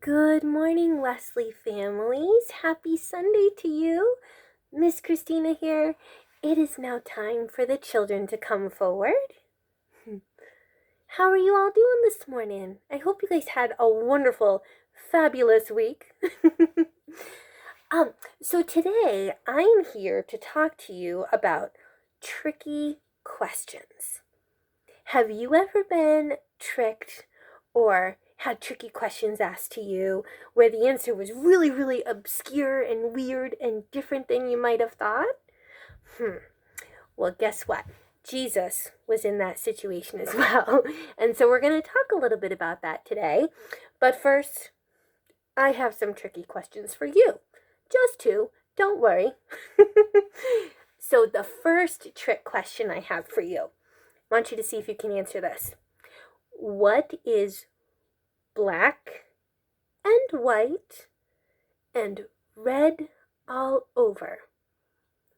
Good morning, Wesley families. Happy Sunday to you. Miss Christina here. It is now time for the children to come forward. How are you all doing this morning? I hope you guys had a wonderful, fabulous week. So today I'm here to talk to you about tricky questions. Have you ever been tricked or had tricky questions asked to you where the answer was really, really obscure and weird and different than you might have thought? Well, guess what? Jesus was in that situation as well. And so we're going to talk a little bit about that today. But first, I have some tricky questions for you. Just two. Don't worry. So the first trick question I have for you, I want you to see if you can answer this. What is black and white and red all over?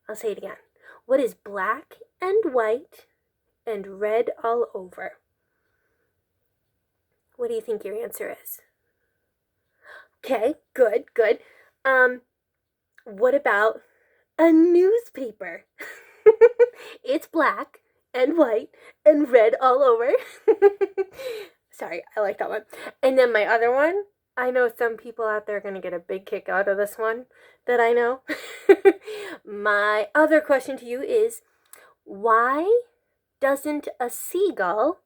I'll say it again. What is black and white and red all over? What do you think your answer is? Okay, good. What about a newspaper? It's black and white and red all over. Sorry, I like that one. And then my other one, I know some people out there are going to get a big kick out of this one that I know. My other question to you is, why doesn't a seagull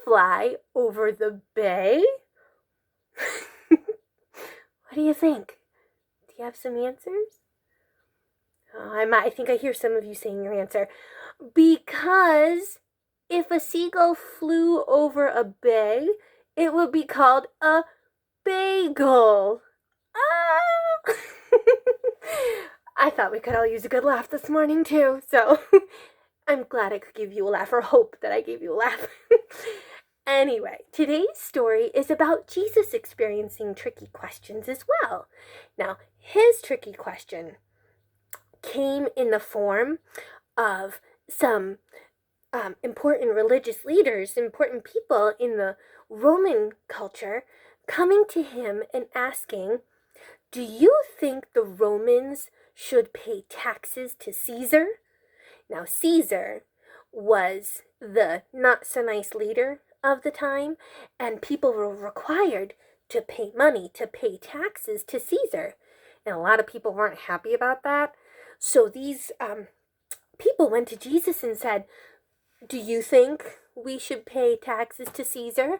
fly over the bay? What do you think? Do you have some answers? Oh, I think I hear some of you saying your answer. Because if a seagull flew over a bay, it would be called a bagel. Ah! I thought we could all use a good laugh this morning too, so I'm glad I could give you a laugh, or hope that I gave you a laugh. Anyway, today's story is about Jesus experiencing tricky questions as well. Now, his tricky question came in the form of some important religious leaders, important people in the Roman culture, coming to him and asking, do you think the Romans should pay taxes to Caesar? Now, Caesar was the not-so-nice leader of the time, and people were required to pay money, to pay taxes to Caesar. And a lot of people weren't happy about that. So these people went to Jesus and said, do you think we should pay taxes to Caesar?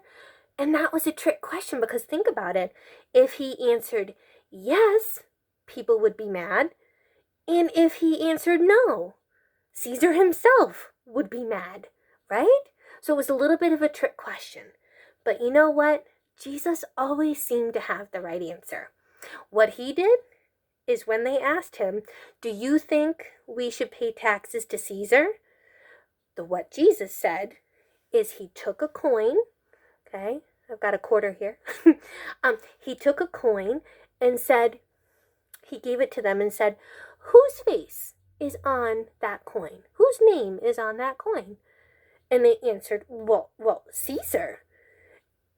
And that was a trick question, because think about it. If he answered yes, people would be mad. And if he answered no, Caesar himself would be mad, right? So it was a little bit of a trick question. But you know what? Jesus always seemed to have the right answer. What he did is, when they asked him, do you think we should pay taxes to Caesar? What Jesus said is, he took a coin. Okay, I've got a quarter here. He took a coin and said, he gave it to them and said, whose face is on that coin? Whose name is on that coin? And they answered, well, Caesar.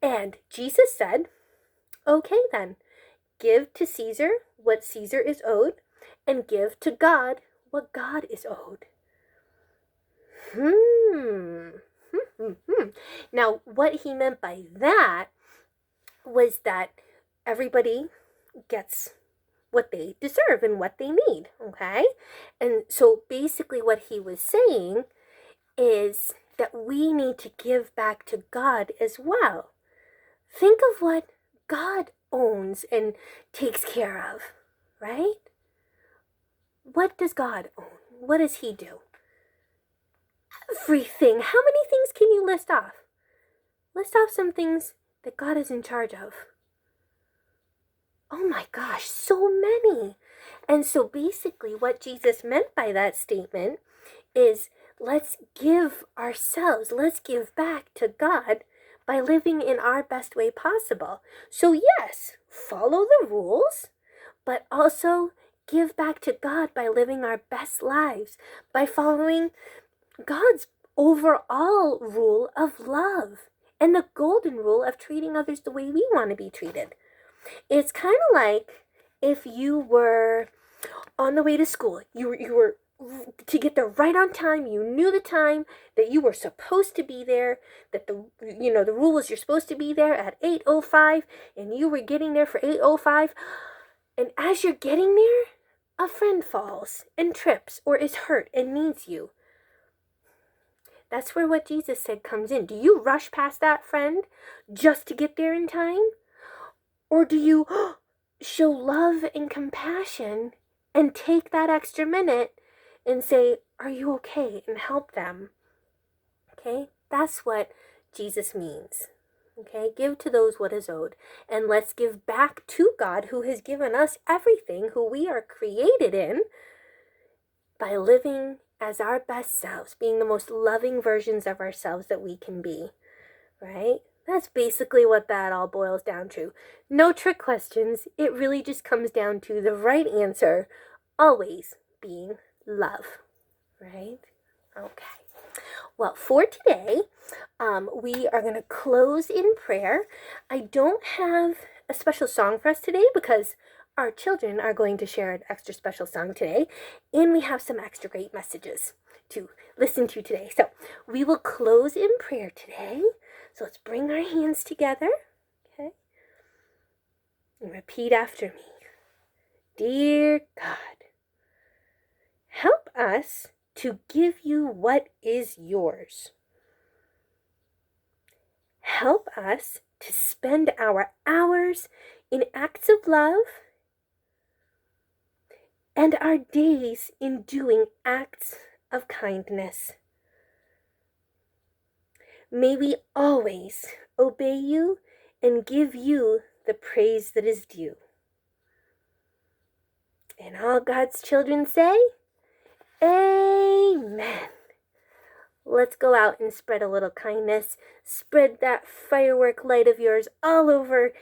And Jesus said, okay then, give to Caesar what Caesar is owed, and give to God what God is owed. Now, what he meant by that was that everybody gets what they deserve and what they need, okay? And so basically what he was saying is that we need to give back to God as well. Think of what God owns and takes care of, right? What does God own? What does he do? Everything. How many things can you list off? List off some things that God is in charge of. Oh my gosh, so many. And so basically what Jesus meant by that statement is, let's give ourselves, let's give back to God by living in our best way possible. So yes, follow the rules, but also give back to God by living our best lives, by following God's overall rule of love and the golden rule of treating others the way we want to be treated. It's kind of like if you were on the way to school. You were to get there right on time. You knew the time that you were supposed to be there, that the rule was you're supposed to be there at 8:05, and you were getting there for 8:05. And as you're getting there, a friend falls and trips or is hurt and needs you. That's where what Jesus said comes in. Do you rush past that friend just to get there in time? Or do you show love and compassion and take that extra minute and say, are you okay? And help them. Okay? That's what Jesus means. Okay? Give to those what is owed. And let's give back to God, who has given us everything, who we are created in, by living as our best selves, being the most loving versions of ourselves that we can be. Right? That's basically what that all boils down to. No trick questions. It really just comes down to the right answer always being love. Right? Okay. Well, for today, we are going to close in prayer. I don't have a special song for us today because our children are going to share an extra special song today, and we have some extra great messages to listen to today. So we will close in prayer today. So let's bring our hands together, okay? And repeat after me. Dear God, help us to give you what is yours. Help us to spend our hours in acts of love and our days in doing acts of kindness. May we always obey you and give you the praise that is due. And all God's children say, Amen. Let's go out and spread a little kindness. Spread that firework light of yours all over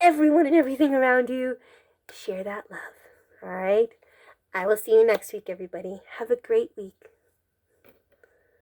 everyone and everything around you. Share that love. All right? I will see you next week, everybody. Have a great week.